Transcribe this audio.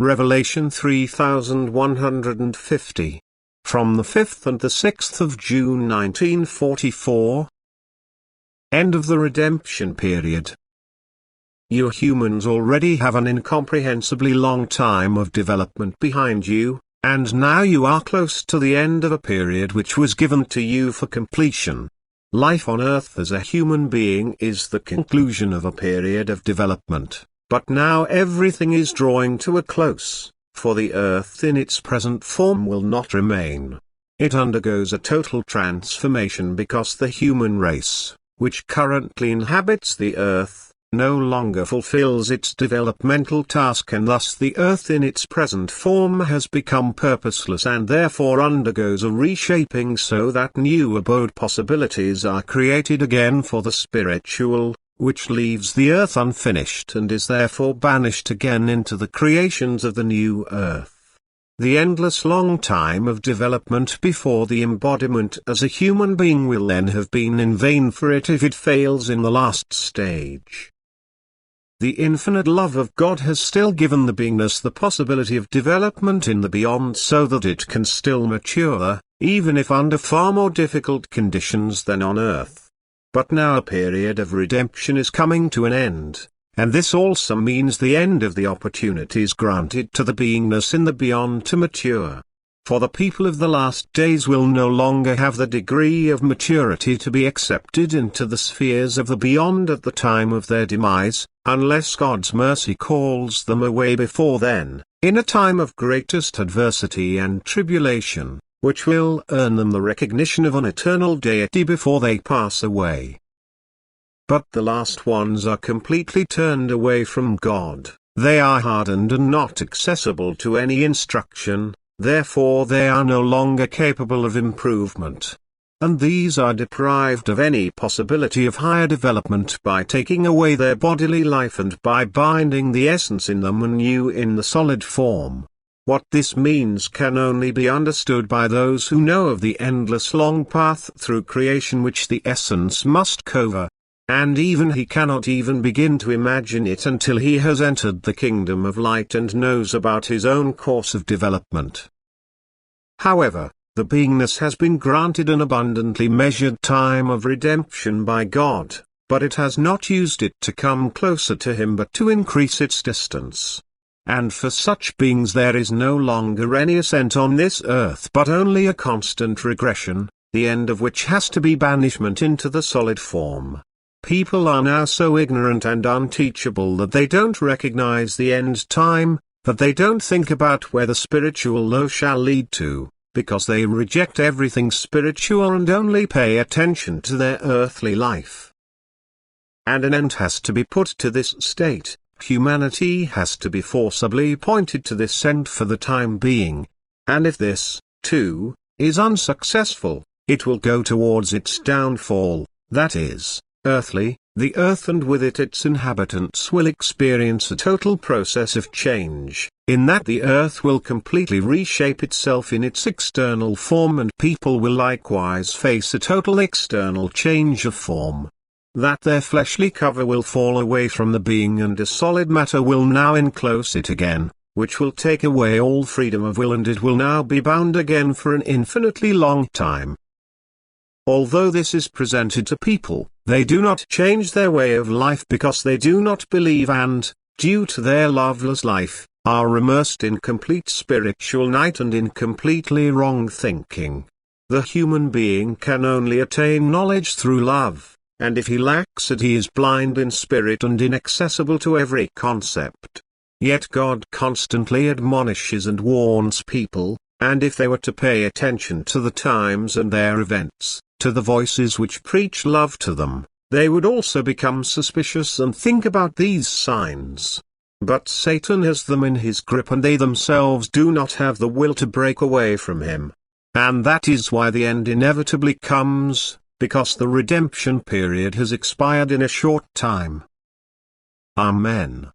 Revelation 3150. From the 5th and the 6th of June 1944. End of the redemption period. You humans already have an incomprehensibly long time of development behind you, and now you are close to the end of a period which was given to you for completion. Life on Earth as a human being is the conclusion of a period of development, but now everything is drawing to a close, for the Earth in its present form will not remain. It undergoes a total transformation because the human race, which currently inhabits the Earth, no longer fulfills its developmental task, and thus the Earth in its present form has become purposeless and therefore undergoes a reshaping so that new abode possibilities are created again for the spiritual, which leaves the Earth unfinished and is therefore banished again into the creations of the new Earth. The endless long time of development before the embodiment as a human being will then have been in vain for it if it fails in the last stage. The infinite love of God has still given the beingness the possibility of development in the beyond so that it can still mature, even if under far more difficult conditions than on Earth. But now a period of redemption is coming to an end, and this also means the end of the opportunities granted to the beingness in the beyond to mature. For the people of the last days will no longer have the degree of maturity to be accepted into the spheres of the beyond at the time of their demise, unless God's mercy calls them away before then, in a time of greatest adversity and tribulation, which will earn them the recognition of an eternal deity before they pass away. But the last ones are completely turned away from God, they are hardened and not accessible to any instruction, therefore they are no longer capable of improvement. And these are deprived of any possibility of higher development by taking away their bodily life and by binding the essence in them anew in the solid form. What this means can only be understood by those who know of the endless long path through creation which the essence must cover. And even he cannot even begin to imagine it until he has entered the kingdom of light and knows about his own course of development. However, the beingness has been granted an abundantly measured time of redemption by God, but it has not used it to come closer to him but to increase its distance. And for such beings there is no longer any ascent on this earth but only a constant regression, the end of which has to be banishment into the solid form. People are now so ignorant and unteachable that they don't recognize the end time, that they don't think about where the spiritual law shall lead to, because they reject everything spiritual and only pay attention to their earthly life. And an end has to be put to this state, humanity has to be forcibly pointed to this end for the time being, and if this, too, is unsuccessful, it will go towards its downfall, that is, earthly, the earth and with it its inhabitants will experience a total process of change, in that the earth will completely reshape itself in its external form and people will likewise face a total external change of form. That their fleshly cover will fall away from the being and a solid matter will now enclose it again, which will take away all freedom of will and it will now be bound again for an infinitely long time. Although this is presented to people, they do not change their way of life because they do not believe and, due to their loveless life, are immersed in complete spiritual night and in completely wrong thinking. The human being can only attain knowledge through love, and if he lacks it he is blind in spirit and inaccessible to every concept. Yet God constantly admonishes and warns people, and if they were to pay attention to the times and their events, to the voices which preach love to them, they would also become suspicious and think about these signs. But Satan has them in his grip and they themselves do not have the will to break away from him. And that is why the end inevitably comes, because the redemption period has expired in a short time. Amen.